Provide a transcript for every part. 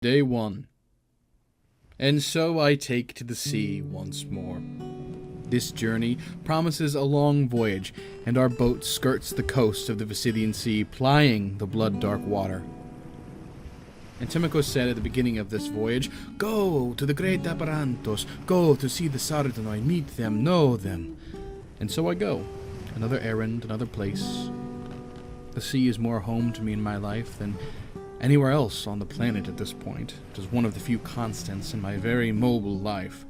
Day 1. And so I take to the sea once more. This journey promises a long voyage, and our boat skirts the coast of the Vasythian Sea, plying the blood-dark water. And Timoko said at the beginning of this voyage, "Go to the great Aparantos, go to see the Sardonoi, meet them, know them." And so I go. Another errand, another place. The sea is more home to me in my life than anywhere else on the planet at this point. It is one of the few constants in my very mobile life.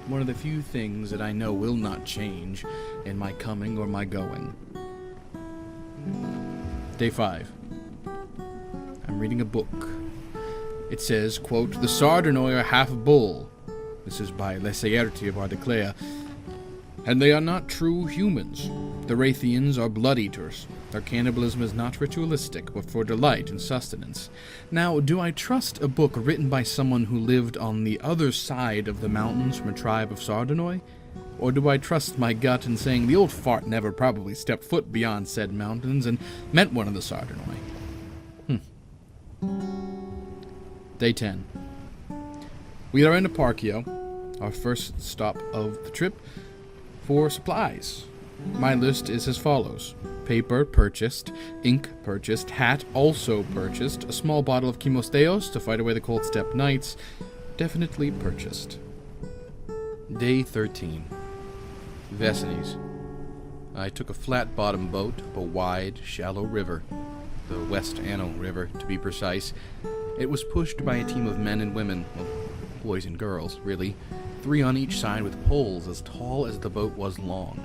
One of the few things that I know will not change in my coming or my going. Day 5. I'm reading a book. It says, quote, "The Sardonoi are half bull." This is by Vasythia of Ardeclea. "And they are not true humans. The Rathians are blood-eaters. Their cannibalism is not ritualistic, but for delight and sustenance. Now, do I trust a book written by someone who lived on the other side of the mountains from a tribe of Sardonoi? Or do I trust my gut in saying the old fart never probably stepped foot beyond said mountains and met one of the Sardonoi?" Day 10. We are in Eparchio, our first stop of the trip, for supplies. My list is as follows. Paper purchased, ink purchased, hat also purchased, a small bottle of Chimosteos to fight away the cold steppe nights, definitely purchased. Day 13. Vessines. I took a flat-bottom boat up a wide, shallow river, the West Anno River to be precise. It was pushed by a team of men and women, well, boys and girls, really, 3 on each side with poles as tall as the boat was long.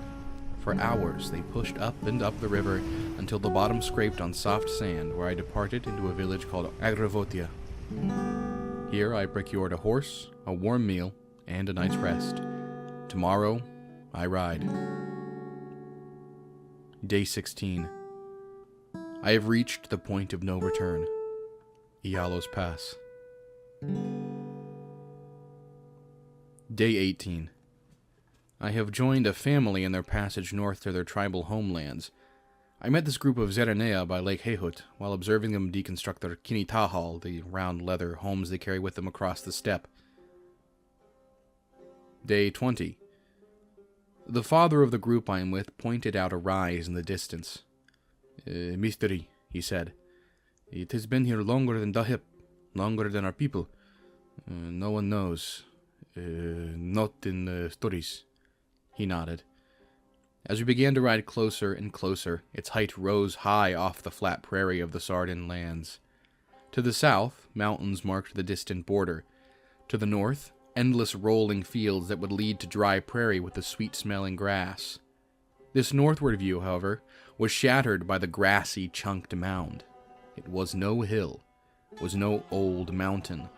For hours they pushed up and up the river until the bottom scraped on soft sand, where I departed into a village called Vasythia. Here I procured a horse, a warm meal, and a night's rest. Tomorrow I ride. Day 16. I have reached the point of no return. Ialos Pass. Day 18. I have joined a family in their passage north to their tribal homelands. I met this group of Zeranaea by Lake Hehut while observing them deconstruct their kinitahal, the round leather homes they carry with them across the steppe. Day 20. The father of the group I am with pointed out a rise in the distance. "Mystery," he said. "It has been here longer than Dahip, longer than our people. No one knows. Not in the stories." He nodded. As we began to ride closer and closer, its height rose high off the flat prairie of the Sardan lands. To the south, mountains marked the distant border. To the north, endless rolling fields that would lead to dry prairie with the sweet-smelling grass. This northward view, however, was shattered by the grassy, chunked mound. It was no hill, was no old mountain.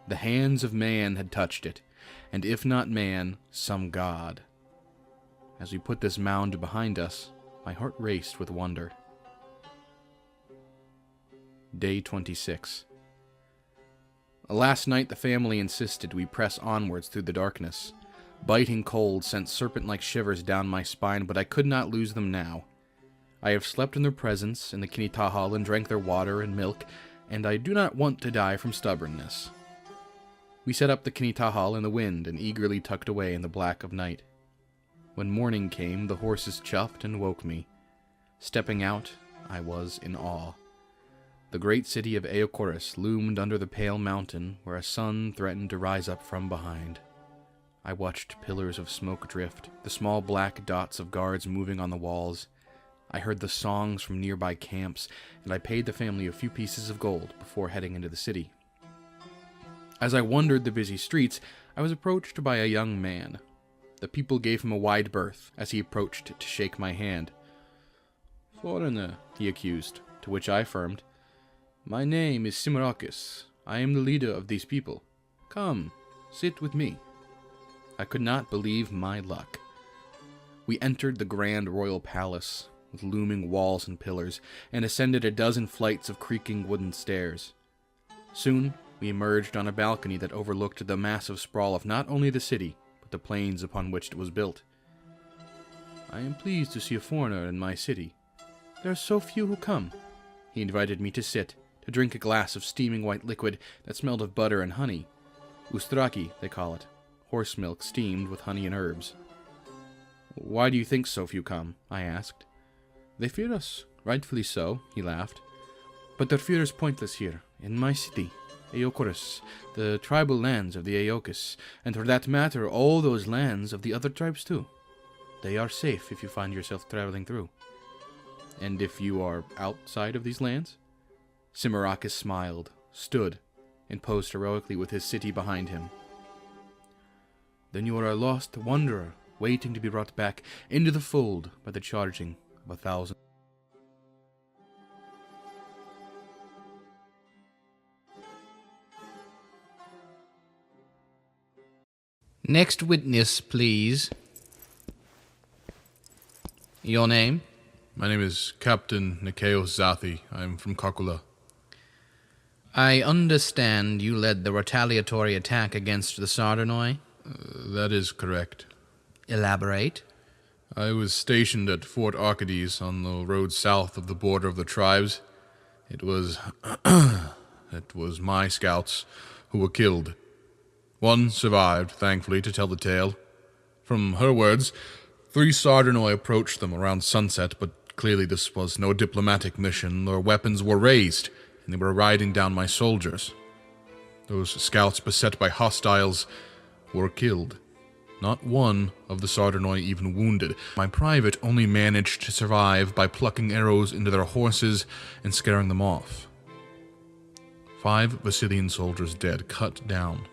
The hands of man had touched it, and if not man, some god. As we put this mound behind us, my heart raced with wonder. Day 26. Last night the family insisted we press onwards through the darkness. Biting cold sent serpent-like shivers down my spine, but I could not lose them now. I have slept in their presence in the kinitahal and drank their water and milk, and I do not want to die from stubbornness. We set up the kinitahal in the wind and eagerly tucked away in the black of night. When morning came, the horses chuffed and woke me. Stepping out, I was in awe. The great city of Aorus loomed under the pale mountain, where a sun threatened to rise up from behind. I watched pillars of smoke drift, the small black dots of guards moving on the walls. I heard the songs from nearby camps, and I paid the family a few pieces of gold before heading into the city. As I wandered the busy streets, I was approached by a young man. The people gave him a wide berth as he approached to shake my hand. "Foreigner," he accused, to which I affirmed, "My name is Simarakis. I am the leader of these people. Come, sit with me." I could not believe my luck. We entered the grand royal palace, with looming walls and pillars, and ascended a dozen flights of creaking wooden stairs. Soon, we emerged on a balcony that overlooked the massive sprawl of not only the city, but the plains upon which it was built. "I am pleased to see a foreigner in my city. There are so few who come." He invited me to sit, to drink a glass of steaming white liquid that smelled of butter and honey. Ustraki, they call it. Horse milk steamed with honey and herbs. Why do you think so few come? I asked. They fear us. Rightfully so, he laughed. But their fear is pointless here, in my city, Aorus, the tribal lands of the Aorus, and for that matter, all those lands of the other tribes too. They are safe if you find yourself traveling through. And if you are outside of these lands? Simarakis smiled, stood, and posed heroically with his city behind him. Then you are a lost wanderer, waiting to be brought back into the fold by the charging of 1,000. Next witness, please. Your name? My name is Captain Nikeos Zathi. I'm from Kakula. I understand you led the retaliatory attack against the Sardonoi. That is correct. Elaborate. I was stationed at Fort Arcades on the road south of the border of the tribes. It was my scouts who were killed. One survived, thankfully, to tell the tale. From her words, 3 Sardonoi approached them around sunset, but clearly this was no diplomatic mission. Their weapons were raised, and they were riding down my soldiers. Those scouts beset by hostiles were killed. Not one of the Sardonoi even wounded. My private only managed to survive by plucking arrows into their horses and scaring them off. 5 Vasythian soldiers dead, cut down.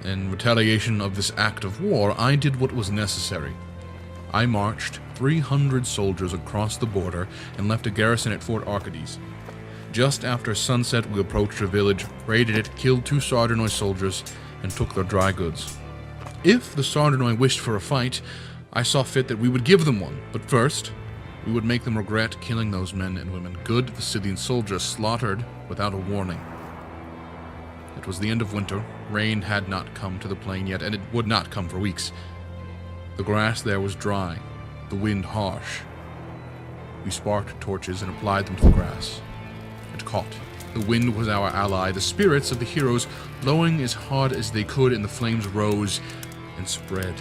In retaliation of this act of war, I did what was necessary. I marched 300 soldiers across the border and left a garrison at Fort Arcades. Just after sunset, we approached a village, raided it, killed 2 Sardonoi soldiers, and took their dry goods. If the Sardonoi wished for a fight, I saw fit that we would give them one, but first, we would make them regret killing those men and women, good Vasythian soldiers slaughtered without a warning. It was the end of winter. Rain had not come to the plain yet, and it would not come for weeks. The grass there was dry, the wind harsh. We sparked torches and applied them to the grass. It caught. The wind was our ally, the spirits of the heroes blowing as hard as they could, and the flames rose and spread.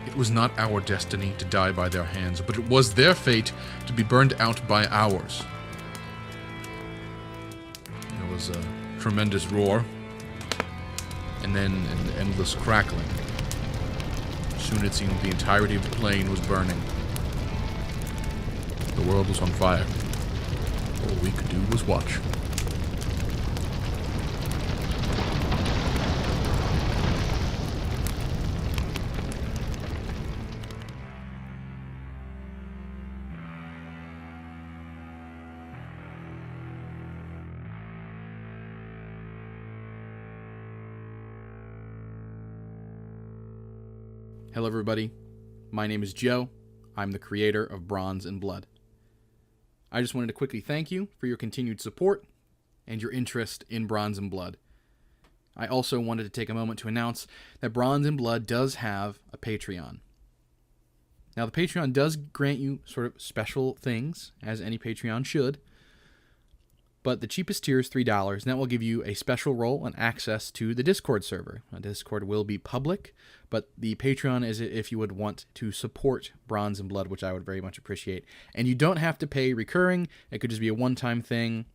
It was not our destiny to die by their hands, but it was their fate to be burned out by ours. There was a tremendous roar, and then an endless crackling. Soon it seemed the entirety of the plain was burning. The world was on fire. All we could do was watch. Hello everybody, my name is Joe. I'm the creator of Bronze and Blood. I just wanted to quickly thank you for your continued support and your interest in Bronze and Blood. I also wanted to take a moment to announce that Bronze and Blood does have a Patreon. Now the Patreon does grant you sort of special things, as any Patreon should, but the cheapest tier is $3, and that will give you a special role and access to the Discord server. Discord will be public, but the Patreon is if you would want to support Bronze and Blood, which I would very much appreciate. And you don't have to pay recurring. It could just be a one-time thing.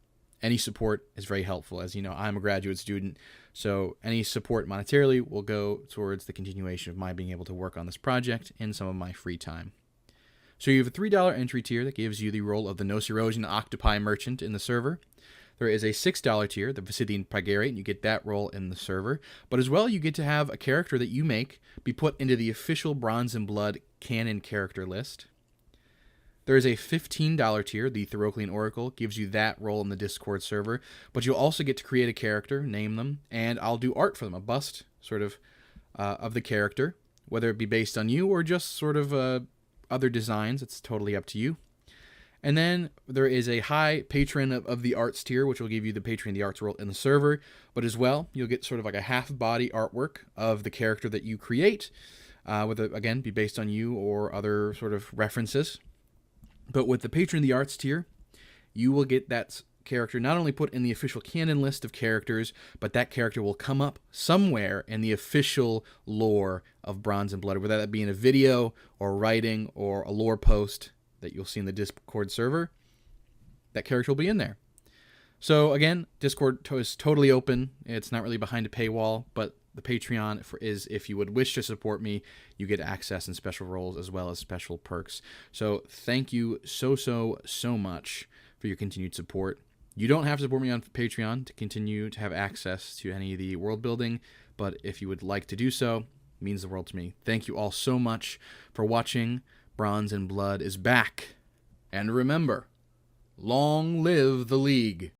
Any support is very helpful. As you know, I'm a graduate student, so any support monetarily will go towards the continuation of my being able to work on this project in some of my free time. So you have a $3 entry tier that gives you the role of the Nosirosian Octopi Merchant in the server. There is a $6 tier, the Vasythian Pagare, and you get that role in the server. But as well, you get to have a character that you make be put into the official Bronze and Blood canon character list. There is a $15 tier, the Theroclean Oracle, gives you that role in the Discord server. But you'll also get to create a character, name them, and I'll do art for them, a bust sort of the character, whether it be based on you or just sort of other designs. It's totally up to you. And then there is a high patron of the arts tier, which will give you the patron of the arts role in the server. But as well, you'll get sort of like a half-body artwork of the character that you create, whether, again, be based on you or other sort of references. But with the patron of the arts tier, you will get that character not only put in the official canon list of characters, but that character will come up somewhere in the official lore of Bronze and Blood, whether that be in a video or writing or a lore post that you'll see in the Discord server. That character will be in there. So again, Discord is totally open. It's not really behind a paywall, but the Patreon is if you would wish to support me, you get access and special roles as well as special perks. So thank you so much for your continued support. You don't have to support me on Patreon to continue to have access to any of the world building, but if you would like to do so, it means the world to me. Thank you all so much for watching. Bronze and Blood is back. And remember, long live the League.